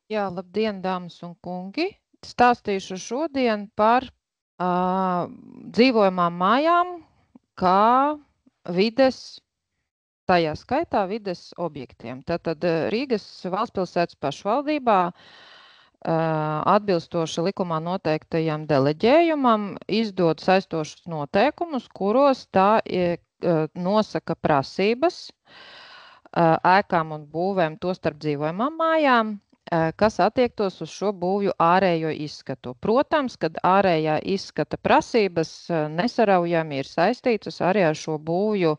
Jā, labdien, dāmas un kungi! Stāstīšu šodien par dzīvojamām mājām, kā vides, tajā skaitā vides objektiem. Tātad Rīgas valstspilsētas pašvaldībā atbilstoši likumā noteiktajam deleģējumam izdod saistošus noteikumus, kuros tā nosaka prasības ēkām un būvēm, tostarp dzīvojamām mājām, kas attiektos uz šo būvju ārējo izskatu. Protams, kad ārējā izskata prasības nesaraujami ir saistītas arī ar šo būvju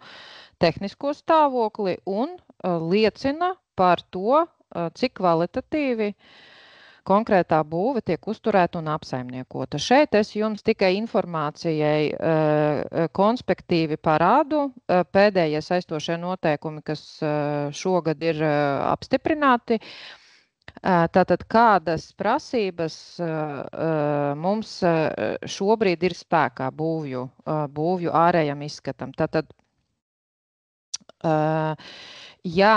tehnisko stāvokli un liecina par to, cik kvalitatīvi konkrētā būve tiek uzturēta un apsaimniekota. Šeit es jums tikai informācijai konspektīvi parādu pēdējie saistošie noteikumi, kas šogad ir apstiprināti. Tātad kādas prasības mums šobrīd ir spēkā būvju ārējam izskatam? Tātad, jā,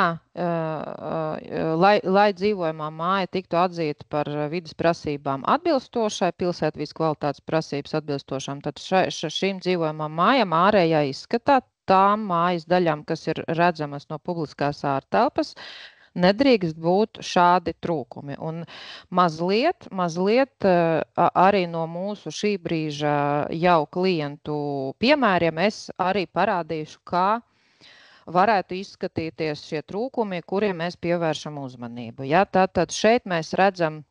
lai dzīvojamā māja tiktu atzīta par vides prasībām atbilstošai, pilsētvides kvalitātes prasības atbilstošām, tad šīm dzīvojamām mājām ārējā izskatā tām mājas daļām, kas ir redzamas no publiskās ārtelpas, nedrīkst būt šādi trūkumi. Un mazliet arī no mūsu šī brīža jau klientu piemēriem es arī parādīšu, kā varētu izskatīties šie trūkumi, kuriem mēs pievēršam uzmanību. Ja, tātad šeit mēs redzam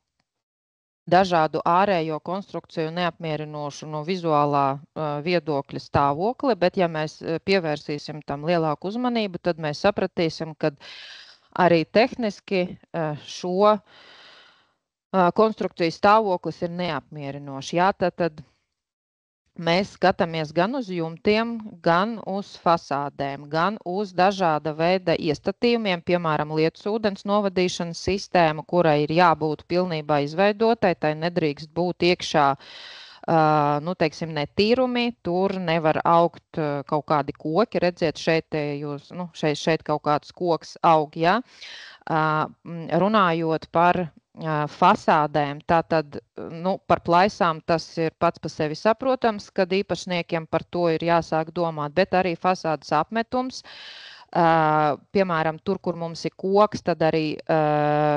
dažādu ārējo konstrukciju neapmierinošu no vizuālā viedokļa stāvokli, bet ja mēs pievērsīsim tam lielāku uzmanību, tad mēs sapratīsim, ka arī tehniski šo konstrukciju stāvoklis ir neapmierinošs. Jā, tad mēs skatāmies gan uz jumtiem, gan uz fasādēm, gan uz dažāda veida iestatījumiem, piemēram, lietus ūdens novadīšanas sistēma, kurai ir jābūt pilnībā izveidotai, tai nedrīkst būt iekšā, nu, teiksim, netīrumi, tur nevar augt kaut kādi koki, redziet, šeit kaut kāds koks aug, ja? Runājot par fasādēm, tātad, nu, par plaisām tas ir pats par sevi saprotams, kad īpašniekiem par to ir jāsāk domāt, bet arī fasādes apmetums, piemēram, tur, kur mums ir koks, tad arī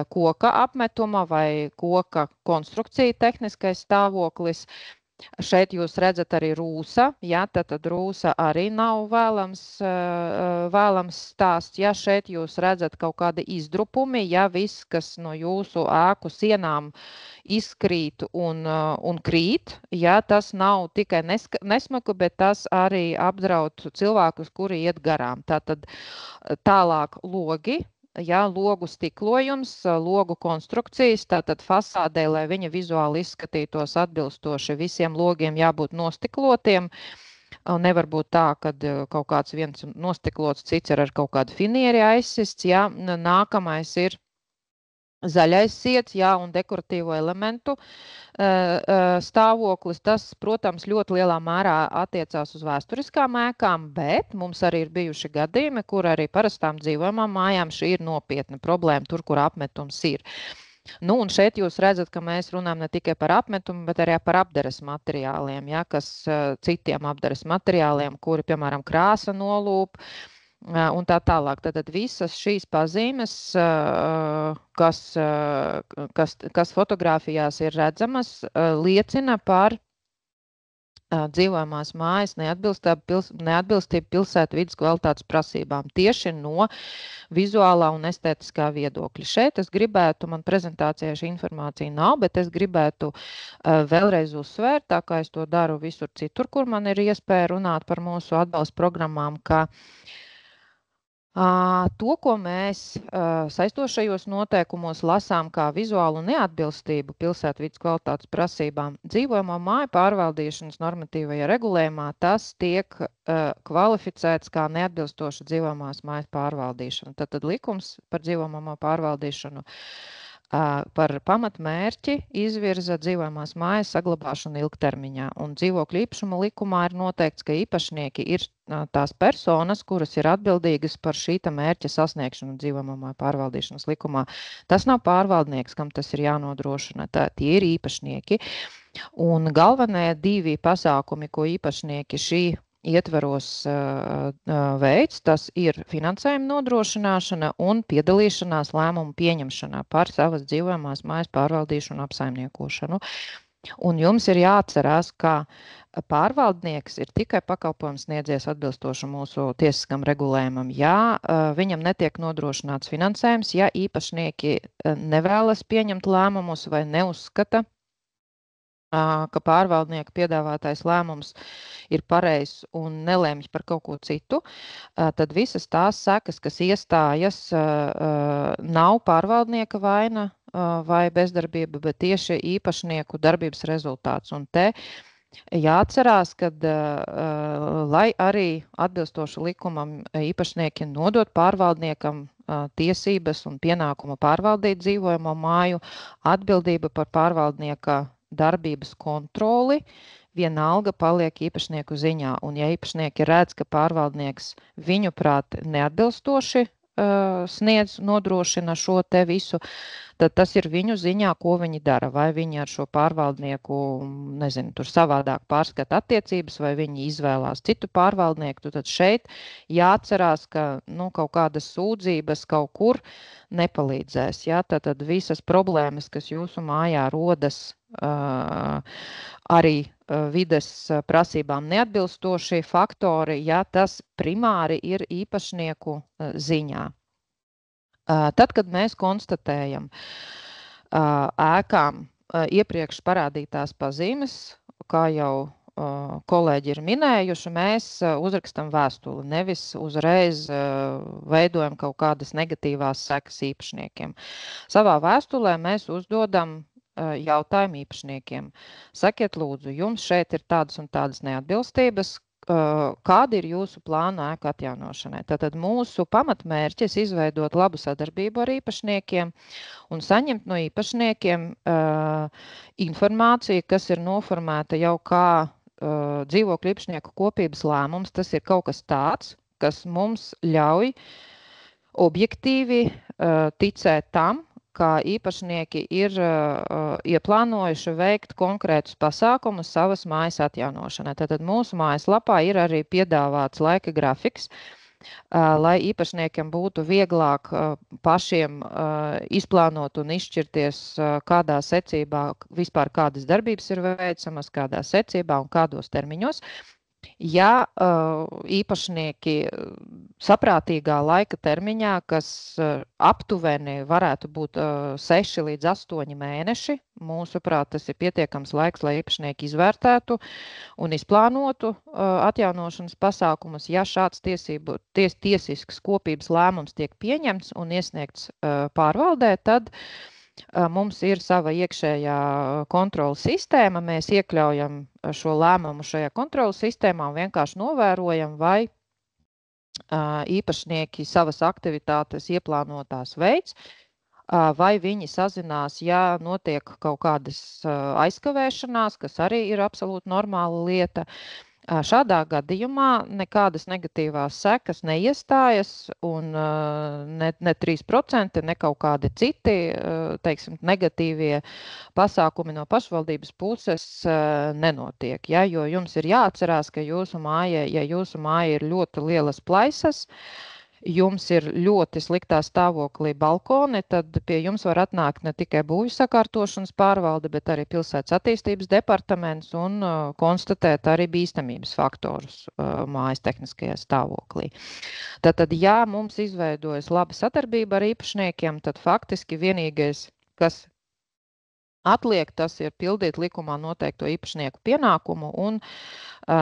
koka apmetuma vai koka konstrukcija tehniskais stāvoklis. Šeit jūs redzat arī rūsa, ja, tad rūsa arī nav vēlams stāsts. Ja šeit jūs redzat kaut kādi izdrupumi, ja viss, kas no jūsu ēku sienām izkrīt un krīt, ja tas nav tikai nesmaku, bet tas arī apdraud cilvēkus, kuri iet garām. Tātad tālāk logi. Jā, logu stiklojums, logu konstrukcijas, tātad fasādē, lai viņa vizuāli izskatītos atbilstoši, visiem logiem jābūt nostiklotiem. Nevar būt tā, ka kaut kāds viens nostiklots, cits ir ar kaut kādu finieri aizsists. Jā, nākamais ir zaļais siets, jā, un dekoratīvo elementu stāvoklis. Tas, protams, ļoti lielā mērā attiecās uz vēsturiskām ēkām, bet mums arī ir bijuši gadījumi, kur arī parastām dzīvojamām mājām šī ir nopietna problēma, tur, kur apmetums ir. Nu, un šeit jūs redzat, ka mēs runājam ne tikai par apmetumu, bet arī par apdares materiāliem, ja, kas citiem apdares materiāliem, kuri, piemēram, krāsa nolūp, un tā tālāk. Tātad visas šīs pazīmes, kas fotogrāfijās ir redzamas, liecina par dzīvojamās mājas neatbilstību pilsētvides kvalitātes prasībām tieši no vizuālā un estētiskā viedokļa. Šeit es gribētu, man prezentācijā šī informācija nav, bet es gribētu vēlreiz uzsvērt, tā kā es to daru visur citur, kur man ir iespēja runāt par mūsu atbalsta programmām, ka to, ko mēs saistošajos noteikumos lasām kā vizuālu neatbilstību pilsētvides kvalitātes prasībām, dzīvojamo māju pārvaldīšanas normatīvajā regulējumā, tas tiek kvalificēts kā neatbilstoša dzīvojamās mājas pārvaldīšana. Tad likums par dzīvojamo māju pārvaldīšanu par pamatmērķi izvirza dzīvojamās mājas saglabāšanu ilgtermiņā. Un dzīvokļu īpašuma likumā ir noteikts, ka īpašnieki ir tās personas, kuras ir atbildīgas par šīta mērķa sasniegšanu dzīvojamā māju pārvaldīšanas likumā. Tas nav pārvaldnieks, kam tas ir jānodrošina, tie ir īpašnieki. Un galvenie divi pasākumi, ko īpašnieki šī ietveros veids, tas ir finansējuma nodrošināšana un piedalīšanās lēmumu pieņemšanā par savas dzīvojamās mājas pārvaldīšanu, apsaimniekošanu. Un jums ir jāatcerās, ka pārvaldnieks ir tikai pakalpojums sniedzies atbilstoši mūsu tiesiskam regulējumam. Ja viņam netiek nodrošināts finansējums, ja īpašnieki nevēlas pieņemt lēmumus vai neuzskata, ka pārvaldnieka piedāvātais lēmums ir pareizs un nelemj par kaut ko citu, tad visas tās sekas, kas iestājas, nav pārvaldnieka vaina vai bezdarbība, bet tieši īpašnieku darbības rezultāts. Un te jāatcerās, ka, lai arī atbilstoši likumam īpašnieki nodot pārvaldniekam tiesības un pienākumu pārvaldīt dzīvojamo māju, atbildība par pārvaldnieka darbības kontroli vienalga paliek īpašnieku ziņā. Un ja īpašnieki redz, ka pārvaldnieks viņuprāt neatbilstoši sniedz, nodrošina šo te visu, tad tas ir viņu ziņā, ko viņi dara. Vai viņi ar šo pārvaldnieku, nezinu, tur savādāk pārskata attiecības, vai viņi izvēlās citu pārvaldnieku. Tad šeit jāatcerās, ka kaut kādas sūdzības kaut kur nepalīdzēs. Ja? Tad visas problēmas, kas jūsu mājā rodas, arī vides prasībām neatbilstošie faktori, ja tas primāri ir īpašnieku ziņā. Tad, kad mēs konstatējam ēkām iepriekš parādītās pazīmes, kā jau kolēģi ir minējuši, mēs uzrakstam vēstuli, nevis uzreiz veidojam kaut kādas negatīvās sekas īpašniekiem. Savā vēstulē mēs uzdodam jautājumu īpašniekiem. Sakiet, lūdzu, jums šeit ir tādas un tādas neatbilstības, kādi ir jūsu plānu ēku atjaunošanai? Tātad mūsu pamatmērķis izveidot labu sadarbību ar īpašniekiem un saņemt no īpašniekiem informāciju, kas ir noformēta jau kā dzīvokļu īpašnieku kopības lēmums. Tas ir kaut kas tāds, kas mums ļauj objektīvi ticēt tam, kā īpašnieki ir ieplānojuši veikt konkrētus pasākumus savas mājas atjaunošanai. Tātad mūsu mājaslapā ir arī piedāvāts laika grafiks, lai īpašniekiem būtu vieglāk pašiem izplānot un izšķirties, kādā secībā vispār kādas darbības ir veicamas, kādā secībā un kādos termiņos. Ja īpašnieki saprātīgā laika termiņā, kas aptuveni varētu būt 6 līdz 8 mēneši, mūsuprāt, tas ir pietiekams laiks, lai īpašnieki izvērtētu un izplānotu atjaunošanas pasākumus. Ja šāds tiesisks kopības lēmums tiek pieņemts un iesniegts pārvaldē, tad mums ir sava iekšējā kontrolas sistēma. Mēs iekļaujam šo lēmumu šajā kontrolas sistēmā un vienkārši novērojam, vai īpašnieki savas aktivitātes ieplānotās veids, vai viņi sazinās, ja notiek kaut kādas aizkavēšanās, kas arī ir absolūti normāla lieta. Šādā gadījumā nekādas negatīvās sekas neiestājas un ne 3%, ne kaut kādi citi, teiksim, negatīvie pasākumi no pašvaldības puses nenotiek. Ja? Jo jums ir jāatcerās, ka jūsu māja ir ļoti lielas plaisas, jums ir ļoti sliktā stāvoklī balkoni, tad pie jums var atnākt ne tikai būvju sakārtošanas pārvalde, bet arī pilsētas attīstības departaments un konstatēt arī bīstamības faktorus mājas tehniskajā stāvoklī. Tātad, ja mums izveidojas laba sadarbība ar īpašniekiem, tad faktiski vienīgais, kas atliek, tas ir pildīt likumā noteikto īpašnieku pienākumu un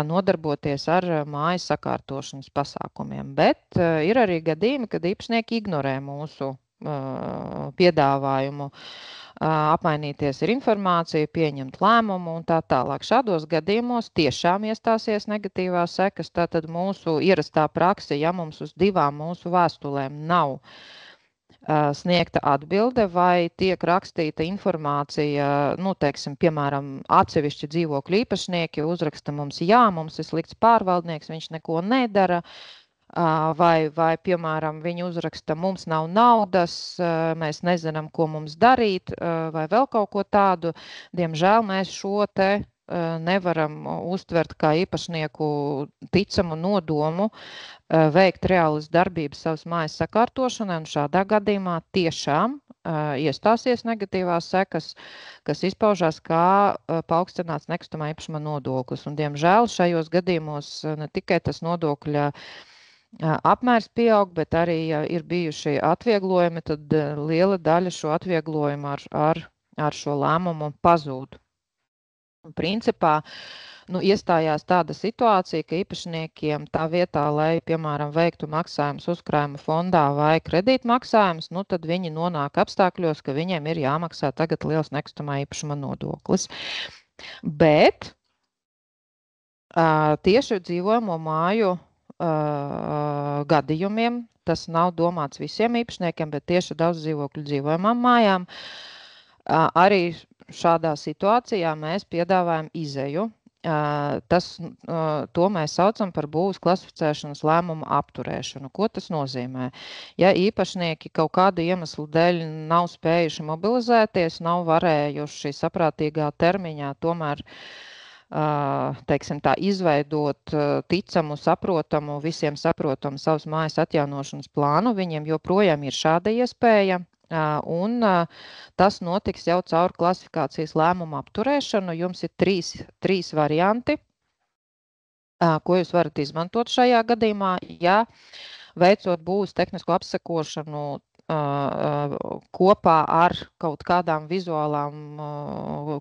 nodarboties ar mājas sakārtošanas pasākumiem. Bet ir arī gadījumi, kad īpašnieki ignorē mūsu piedāvājumu apmainīties ar informāciju, pieņemt lēmumu un tā tālāk. Šādos gadījumos tiešām iestāsies negatīvās sekas. Tātad mūsu ierastā prakse, ja mums uz 2 mūsu vēstulēm nav sniegta atbilde vai tiek rakstīta informācija, nu, teiksim, piemēram, atsevišķi dzīvokļu īpašnieki uzraksta mums, jā, mums ir slikts pārvaldnieks, viņš neko nedara, vai, piemēram, viņi uzraksta, mums nav naudas, mēs nezinām, ko mums darīt, vai vēl kaut ko tādu. Diemžēl mēs šo te nevaram uztvert kā īpašnieku ticamu nodomu veikt reālas darbības savas mājas sakārtošanai, un šādā gadījumā tiešām iestāsies negatīvās sekas, kas izpaužās kā paaugstināts nekustamā īpašuma nodoklis. Un, diemžēl, šajos gadījumos ne tikai tas nodokļa apmērs pieaug, bet arī ir bijuši atvieglojumi, tad liela daļa šo atvieglojumu ar šo lēmumu pazūd. Principā, iestājās tāda situācija, ka īpašniekiem tā vietā, lai, piemēram, veiktu maksājumus uzkrājuma fondā vai kredītmaksājumus, tad viņi nonāk apstākļos, ka viņiem ir jāmaksā tagad liels nekustamā īpašuma nodoklis. Bet tieši dzīvojamo māju gadījumiem, tas nav domāts visiem īpašniekiem, bet tieši daudz dzīvokļu dzīvojamām mājām, arī šādā situācijā mēs piedāvājam izeju. To mēs saucam par būvs klasificēšanas lēmumu apturēšanu. Ko tas nozīmē? Ja īpašnieki kaut kādu iemeslu dēļ nav spējuši mobilizēties, nav varējuši saprātīgā termiņā tomēr teiksim tā, izveidot ticamu, saprotamu, visiem saprotamu savas mājas atjaunošanas plānu, viņiem joprojām ir šāda iespēja. Un tas notiks jau caur klasifikācijas lēmumu apturēšanu. Jums ir trīs varianti, ko jūs varat izmantot šajā gadījumā. Ja veicot būvs tehnisko apsekošanu kopā ar kaut kādām vizuālām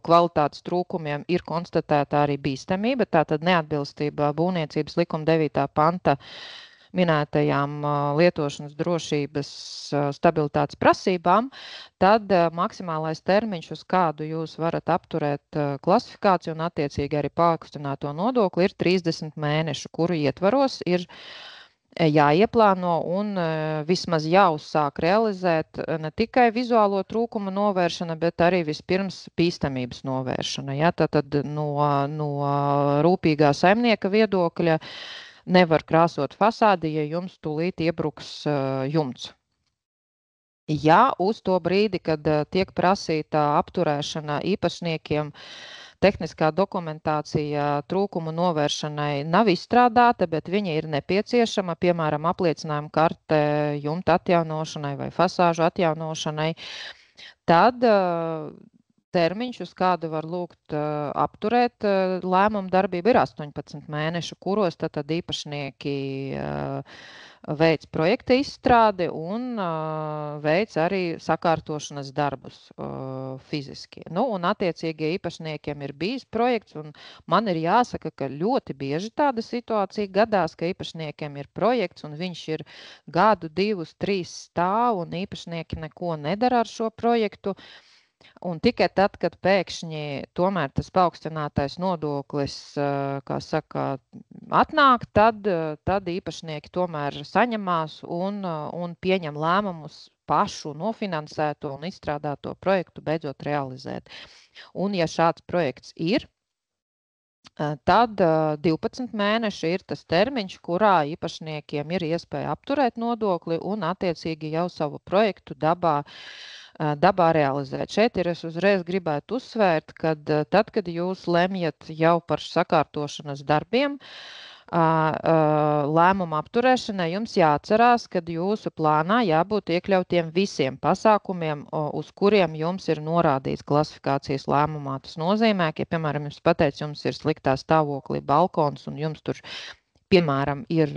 kvalitātes trūkumiem ir konstatēta arī bīstamība, tātad neatbilstība būvniecības likuma 9. panta minētajām lietošanas drošības stabilitātes prasībām, tad maksimālais termiņš, uz kādu jūs varat apturēt klasifikāciju un attiecīgi arī paaugstināto nodokli, ir 30 mēnešu, kuru ietvaros ir jāieplāno un vismaz jāuzsāk realizēt ne tikai vizuālo trūkumu novēršana, bet arī vispirms bīstamības novēršana. Ja? Tad no rūpīgā saimnieka viedokļa nevar krāsot fasādi, ja jums tūlīt iebruks jumts. Ja uz to brīdi, kad tiek prasīta apturēšana īpašniekiem, tehniskā dokumentācija trūkumu novēršanai nav izstrādāta, bet viņa ir nepieciešama, piemēram, apliecinājuma karte jumta atjaunošanai vai fasāžu atjaunošanai, tad termiņš, uz kādu var lūgt apturēt lēmumu darbību, ir 18 mēnešu, kuros tad īpašnieki veic projekta izstrādi un veic arī sakārtošanas darbus fiziski. Un attiecīgi īpašniekiem ir bijis projekts, un man ir jāsaka, ka ļoti bieži tāda situācija gadās, ka īpašniekiem ir projekts, un viņš ir gadu, 2, 3 stāv, un īpašnieki neko nedara ar šo projektu. Un tikai tad, kad pēkšņi tomēr tas paaugstinātais nodoklis, kā saka, atnāk, tad īpašnieki tomēr saņemās un pieņem lēmumus pašu nofinansēto un izstrādāto projektu beidzot realizēt. Un ja šāds projekts ir, tad 12 mēneši ir tas termiņš, kurā īpašniekiem ir iespēja apturēt nodokli un attiecīgi jau savu projektu dabā realizēt. Šeit es uzreiz gribētu uzsvērt, ka tad, kad jūs lemjat jau par sakārtošanas darbiem, lēmumu apturēšanai, jums jāatcerās, ka jūsu plānā jābūt iekļautiem visiem pasākumiem, uz kuriem jums ir norādīts klasifikācijas lēmumā. Tas nozīmē, ka, piemēram, jums pateic, jums ir sliktā stāvoklī balkons un jums tur piemēram, ir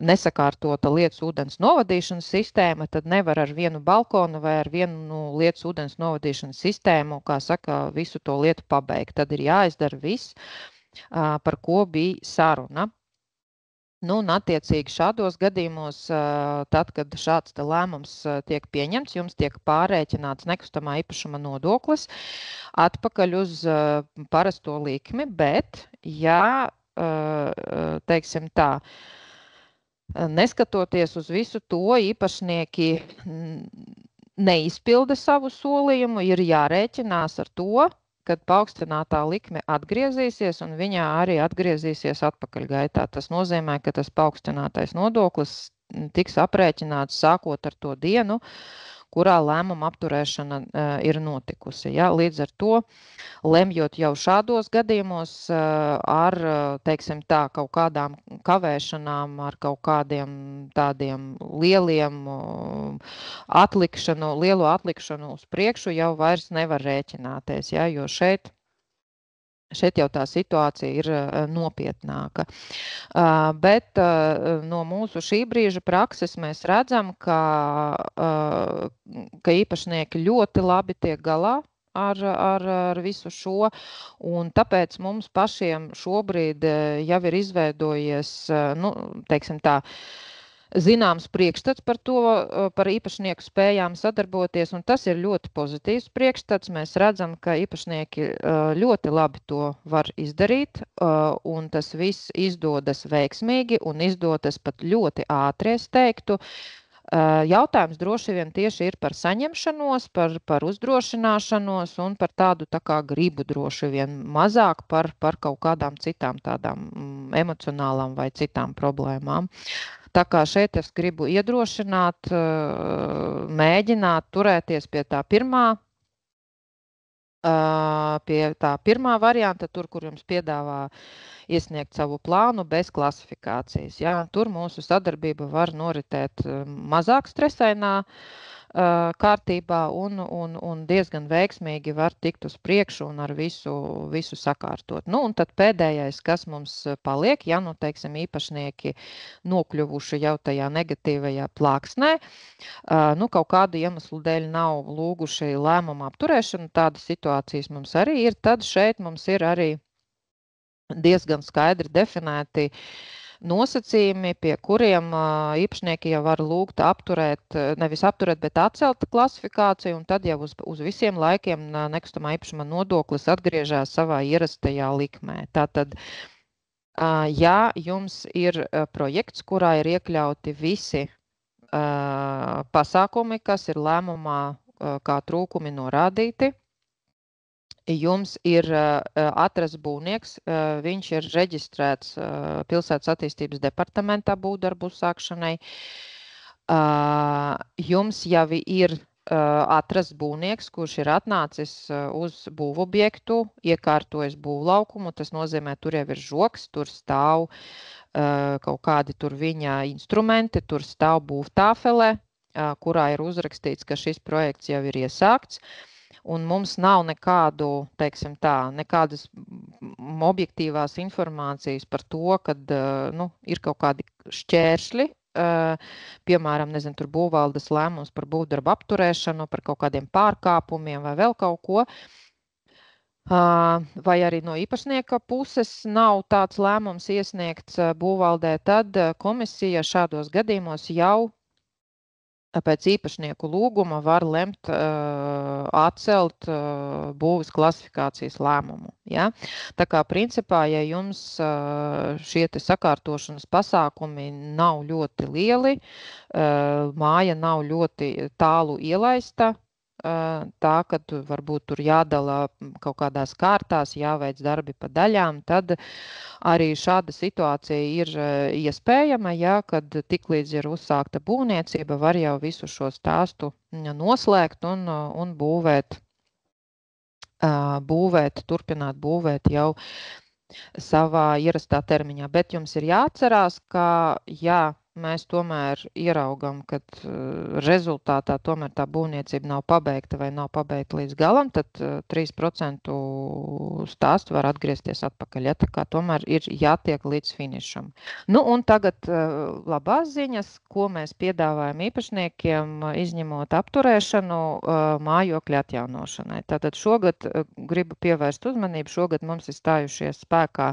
nesakārtota lietas ūdens novadīšanas sistēma, tad nevar ar vienu balkonu vai ar vienu lietas ūdens novadīšanas sistēmu, kā saka, visu to lietu pabeigt. Tad ir jāizdara viss, par ko bija saruna. Un attiecīgi šādos gadījumos, tad, kad šāds lēmums tiek pieņemts, jums tiek pārrēķināts nekustamā īpašuma nodoklis atpakaļ uz parasto likmi, bet, ja teiksim tā, Neskatoties uz visu to, īpašnieki neizpilda savu solījumu, ir jārēķinās ar to, kad paaugstinātā likme atgriezīsies un viņā arī atgriezīsies atpakaļgaitā. Tas nozīmē, ka tas paaugstinātais nodoklis tiks aprēķināts sākot ar to dienu, kurā lēmuma apturēšana ir notikusi. Ja? Līdz ar to, lemjot jau šādos gadījumos ar, teiksim tā, kaut kādām kavēšanām, ar kaut kādiem tādiem lielu atlikšanu uz priekšu jau vairs nevar rēķināties, ja? Jo šeit jau tā situācija ir nopietnāka. Bet no mūsu šī brīža prakses mēs redzam, ka īpašnieki ļoti labi tiek galā ar visu šo, un tāpēc mums pašiem šobrīd jau ir izveidojies, teiksim tā, zināms priekšstats par to, par īpašnieku spējām sadarboties, un tas ir ļoti pozitīvs priekšstats. Mēs redzam, ka īpašnieki ļoti labi to var izdarīt, un tas viss izdodas veiksmīgi un izdodas pat ļoti ātri, es teiktu. Jautājums droši vien tieši ir par saņemšanos, par uzdrošināšanos un par tādu tā kā gribu droši vien mazāk par kaut kādām citām tādām emocionālām vai citām problēmām. Tā kā šeit es gribu iedrošināt, mēģināt turēties pie tā pirmā varianta, tur, kur jums piedāvā iesniegt savu plānu bez klasifikācijas. Ja? Tur mūsu sadarbība var noritēt mazāk stresainā kārtībā un diezgan veiksmīgi var tikt uz priekšu un ar visu sakārtot. Un tad pēdējais, kas mums paliek, ja, teiksim, īpašnieki nokļuvuši jau tajā negatīvajā plāksnē, kaut kādu iemeslu dēļ nav lūguši lēmumu apturēšanu, tādas situācijas mums arī ir, tad šeit mums ir arī diezgan skaidri definēti nosacījumi, pie kuriem īpašnieki jau var lūgt nevis apturēt, bet atcelt klasifikāciju, un tad jau uz visiem laikiem nekustamā īpašuma nodoklis atgriežas savā ierastajā likmē. Tātad, ja jums ir projekts, kurā ir iekļauti visi pasākumi, kas ir lēmumā kā trūkumi norādīti, jums ir atrasts būvnieks, viņš ir reģistrēts Pilsētas attīstības departamentā būvdarbu uzsākšanai. Jums jau ir atrasts būvnieks, kurš ir atnācis uz būvobjektu, iekārtojis būvlaukumu. Tas nozīmē, tur jau ir žoks, tur stāv kaut kādi tur viņa instrumenti, tur stāv būvtāfelē, kurā ir uzrakstīts, ka šis projekts jau ir iesākts. Un mums nav nekādu, teiksim tā, nekādas objektīvās informācijas par to, kad ir kaut kādi šķēršļi, piemēram, tur būvvaldes lēmums par būvdarbu apturēšanu, par kaut kādiem pārkāpumiem vai vēl kaut ko. Vai arī no īpašnieka puses nav tāds lēmums iesniegts būvvaldē, tad komisija šādos gadījumos jau pēc īpašnieku lūguma var lemt atcelt būves klasifikācijas lēmumu. Ja? Tā kā principā, ja jums šie sakārtošanas pasākumi nav ļoti lieli, māja nav ļoti tālu ielaista, tā, ka varbūt tur jādala kaut kādās kārtās, jāveic darbi pa daļām, tad arī šāda situācija ir iespējama, ja, kad tiklīdz ir uzsākta būvniecība, var jau visu šo stāstu noslēgt un turpināt būvēt jau savā ierastā termiņā. Bet jums ir jāatcerās, ka, ja mēs tomēr ieraugam, ka rezultātā tomēr tā būvniecība nav pabeigta vai nav pabeigta līdz galam, tad 3% stāstu var atgriezties atpakaļ. Ja? Tā kā tomēr ir jātiek līdz finišam. Un tagad labās ziņas, ko mēs piedāvājam īpašniekiem, izņemot apturēšanu mājokļa atjaunošanai. Tātad šogad gribu pievērst uzmanību, šogad mums ir stājušies spēkā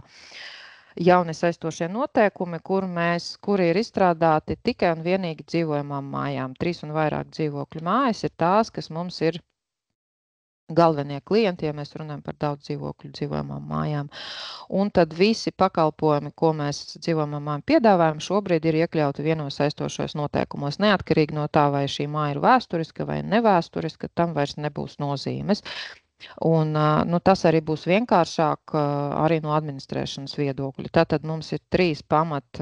jauni saistošie noteikumi, kuri ir izstrādāti tikai un vienīgi dzīvojamām mājām. 3 un vairāk dzīvokļu mājas ir tās, kas mums ir galvenie klienti, ja mēs runājam par daudz dzīvokļu dzīvojamām mājām. Un tad visi pakalpojumi, ko mēs dzīvojamām mājām piedāvājam, šobrīd ir iekļauti vienos saistošos noteikumos. Neatkarīgi no tā, vai šī māja ir vēsturiska vai nevēsturiska, tam vairs nebūs nozīmes. Un, tas arī būs vienkāršāk arī no administrēšanas viedokļa. Tātad mums ir 3 pamat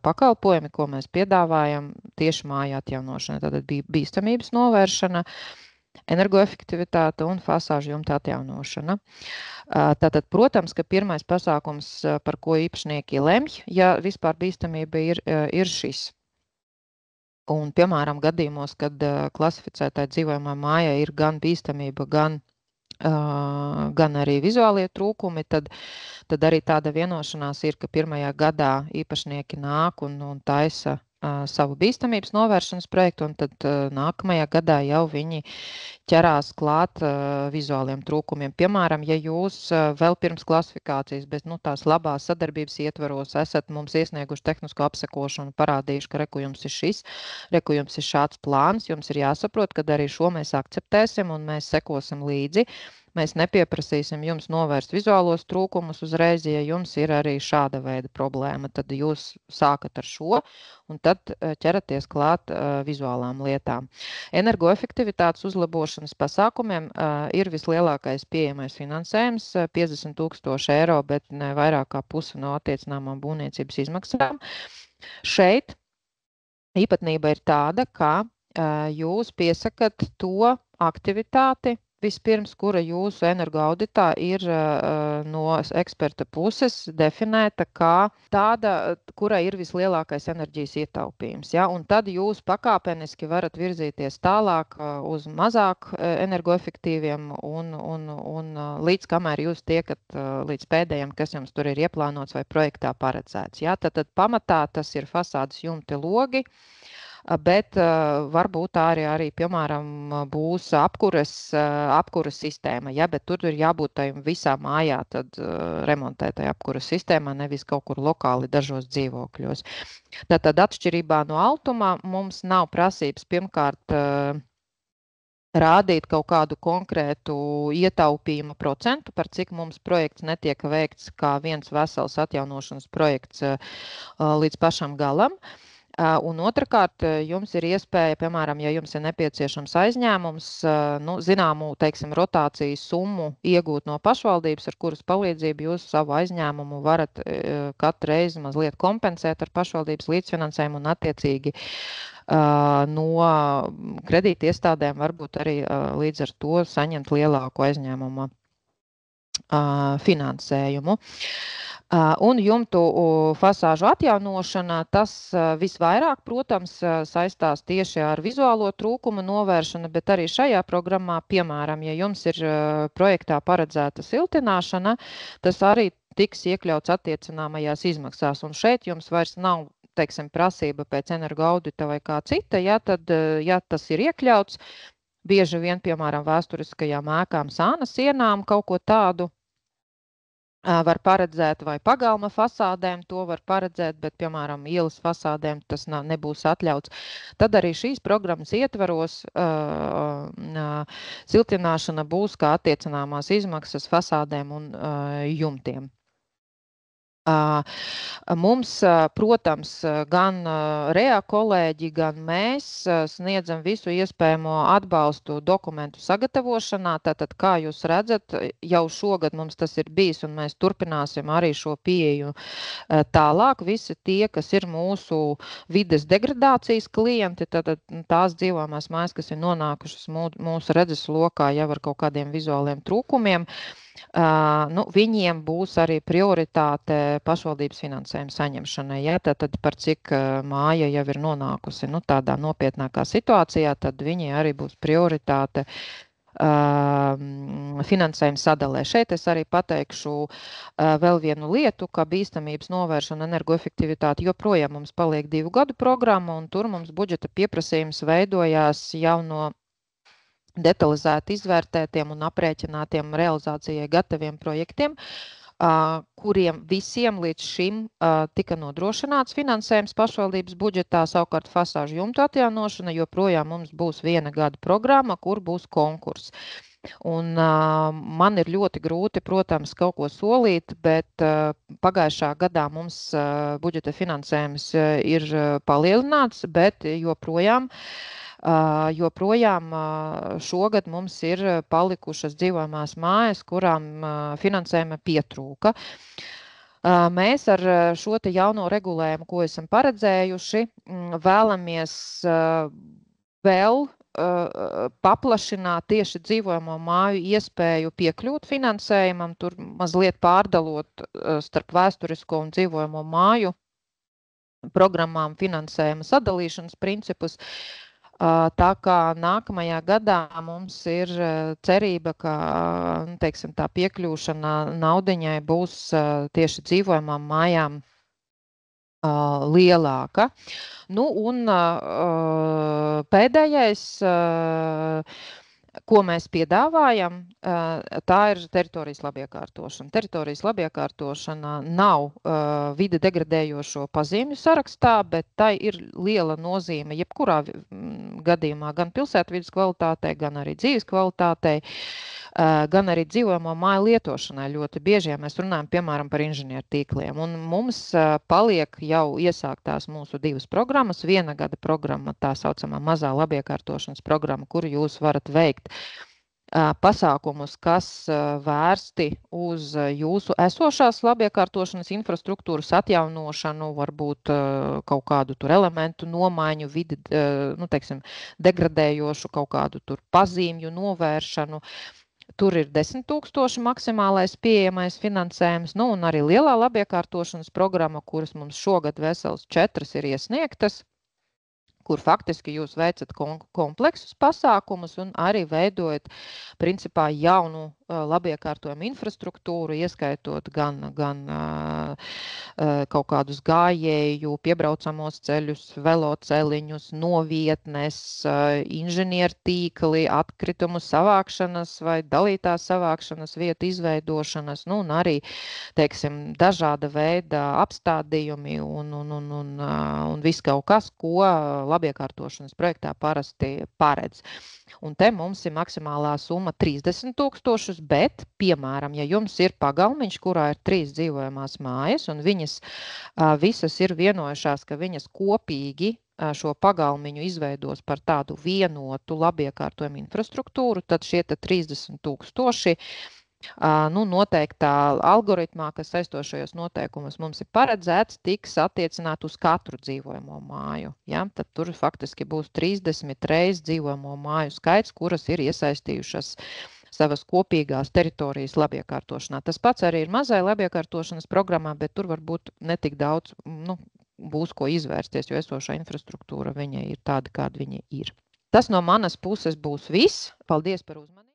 pakalpojumi, ko mēs piedāvājam tieši māju atjaunošana. Tātad bīstamības novēršana, energoefektivitāte un fasāžu jumta atjaunošana. Tātad, protams, ka pirmais pasākums, par ko īpašnieki lemj, ja vispār bīstamība ir šis. Un, piemēram, gadījumos, kad klasificētai dzīvojamā mājai ir gan bīstamība, gan arī vizuālie trūkumi, tad arī tāda vienošanās ir, ka pirmajā gadā īpašnieki nāk un taisa savu bīstamības novēršanas projektu, un tad nākamajā gadā jau viņi ķerās klāt vizuāliem trūkumiem. Piemēram, ja jūs vēl pirms klasifikācijas, bet tās labās sadarbības ietvaros esat mums iesnieguši tehnisko apsekošanu, parādījuši, ka reku jums ir šis, reku jums ir šāds plāns, jums ir jāsaprot, ka arī šo mēs akceptēsim un mēs sekosim līdzi. Mēs nepieprasīsim jums novērst vizuālos trūkumus uzreiz, ja jums ir arī šāda veida problēma. Tad jūs sākat ar šo un tad ķeraties klāt vizuālām lietām. Energoefektivitātes uzlabošanas pasākumiem ir vislielākais pieejamais finansējums - 50 000 eiro, bet ne vairāk kā pusi no attiecināmām būvniecības izmaksām. Šeit īpatnība ir tāda, ka jūs piesakat to aktivitāti, vispirms, kura jūsu energoauditā ir no eksperta puses definēta kā tāda, kurai ir vislielākais enerģijas ietaupījums. Ja? Un tad jūs pakāpeniski varat virzīties tālāk uz mazāk energoefektīviem un līdz kamēr jūs tiekat līdz pēdējiem, kas jums tur ir ieplānots vai projektā paredzēts. Ja? Tad pamatā tas ir fasādes jumti logi, bet varbūt arī, piemēram, būs apkures sistēma, ja, bet tur ir jābūt tai visā mājā tad remontētai apkures sistēmā, nevis kaut kur lokāli dažos dzīvokļos. Tātad atšķirībā no Altuma mums nav prasības pirmkārt rādīt kaut kādu konkrētu ietaupījuma procentu, par cik mums projekts netiek veikts kā viens vesels atjaunošanas projekts līdz pašam galam. Un otrkārt, jums ir iespēja, piemēram, ja jums ir nepieciešams aizņēmums, zināmu, teiksim, rotācijas summu iegūt no pašvaldības, ar kuras palīdzību jūs savu aizņēmumu varat katru reizi mazliet kompensēt ar pašvaldības līdzfinansējumu un attiecīgi no kredīta iestādēm varbūt arī līdz ar to saņemt lielāku aizņēmumu finansējumu. Un jumtu fasāžu atjaunošana, tas visvairāk, protams, saistās tieši ar vizuālo trūkumu novēršanu, bet arī šajā programmā, piemēram, ja jums ir projektā paredzēta siltināšana, tas arī tiks iekļauts attiecināmajās izmaksās. Un šeit jums vairs nav, teiksim, prasība pēc energoaudita vai kā cita, ja, tad, ja tas ir iekļauts, bieži vien, piemēram, vēsturiskajām ēkām, sāna sienām kaut ko tādu var paredzēt, vai pagalma fasādēm to var paredzēt, bet, piemēram, ielas fasādēm tas nebūs atļauts. Tad arī šīs programmas ietvaros siltināšana būs kā attiecināmās izmaksas fasādēm un jumtiem. Mums, protams, gan REA kolēģi, gan mēs sniedzam visu iespējamo atbalstu dokumentu sagatavošanā. Tātad, kā jūs redzat, jau šogad mums tas ir bijis, un mēs turpināsim arī šo pieeju tālāk. Visi tie, kas ir mūsu vides degradācijas klienti, tātad tās dzīvojamās mājas, kas ir nonākušas mūsu redzes lokā jau ar kaut kādiem vizuāliem trūkumiem, viņiem būs arī prioritāte pašvaldības finansējuma saņemšanai. Ja? Tad par cik māja jau ir nonākusi tādā nopietnākā situācijā, tad viņi arī būs prioritāte finansējuma sadalē. Šeit es arī pateikšu vēl vienu lietu, ka bīstamības novēršana un energoefektivitāte joprojām mums paliek 2 gadu programma, un tur mums budžeta pieprasījums veidojās jau no detalizēti izvērtētiem un aprēķinātiem realizācijai gataviem projektiem, kuriem visiem līdz šim tika nodrošināts finansējums pašvaldības budžetā. Savukārt fasāžu jumtu atjaunošana joprojām mums būs 1 gada programma, kur būs konkurss. Un man ir ļoti grūti, protams, kaut ko solīt, bet pagājušā gadā mums budžeta finansējums ir palielināts, bet joprojām šogad mums ir palikušas dzīvojamās mājas, kurām finansējuma pietrūka. Mēs ar šo te jauno regulējumu, ko esam paredzējuši, vēlamies vēl paplašināt tieši dzīvojamo māju iespēju piekļūt finansējumam, tur mazliet pārdalot starp vēsturisko un dzīvojamo māju programmām finansējuma sadalīšanas principus. Tā kā nākamajā gadā mums ir cerība, ka, teiksim, tā piekļūšana naudiņai būs tieši dzīvojamām mājām lielāka. Nu, un pēdējais, ko mēs piedāvājam, tā ir teritorijas labiekārtošana. Teritorijas labiekārtošana nav vide degradējošo pazīmju sarakstā, bet tai ir liela nozīme jebkurā gadījumā gan pilsētvides kvalitātei, gan arī dzīves kvalitātei, gan arī dzīvojamo māju lietošanai ļoti bieži, ja mēs runājam, piemēram, par inženieru tīkliem. Un mums paliek jau iesāktās mūsu 2 programmas. Viena gada programma, tā saucamā mazā labiekārtošanas programma, kuru jūs varat veikt pasākumus, kas vērsti uz jūsu esošās labiekārtošanas infrastruktūras atjaunošanu, varbūt kaut kādu tur elementu nomaiņu, vidi, teiksim, degradējošu kaut kādu tur pazīmju novēršanu. Tur ir 10 000 maksimālais pieejamais finansējums, nu un arī lielā labiekārtošanas programma, kuras mums šogad vesels 4 ir iesniegtas, kur faktiski jūs veicat kompleksus pasākumus un arī veidojat principā jaunu labiekārtojumu infrastruktūru, ieskaitot gan kaut kādus gājēju, piebraucamos ceļus, veloceliņus, novietnes, inženiertīkli, atkritumu savākšanas vai dalītās savākšanas vietu izveidošanas, nu un arī, teiksim, dažāda veida apstādījumi un viss kaut kas, ko labiekārtošanas projektā parasti paredz. Un te mums ir maksimālā summa 30 000, bet, piemēram, ja jums ir pagalmiņš, kurā ir 3 dzīvojamās mājas, un viņas visas ir vienojušās, ka viņas kopīgi šo pagalmiņu izveidos par tādu vienotu labiekārtojumu infrastruktūru, tad šie 30 000 noteiktā algoritmā, kas saistošajos noteikumos mums ir paredzēts, tiks attiecināt uz katru dzīvojamo māju. Ja? Tad tur faktiski būs 30 reizes dzīvojamo māju skaits, kuras ir iesaistījušas savas kopīgās teritorijas labiekārtošanā. Tas pats arī ir mazai labiekārtošanas programmā, bet tur varbūt netik daudz būs ko izvērsties, jo esošā infrastruktūra viņai ir tāda, kāda viņa ir. Tas no manas puses būs viss. Paldies par uzmanību.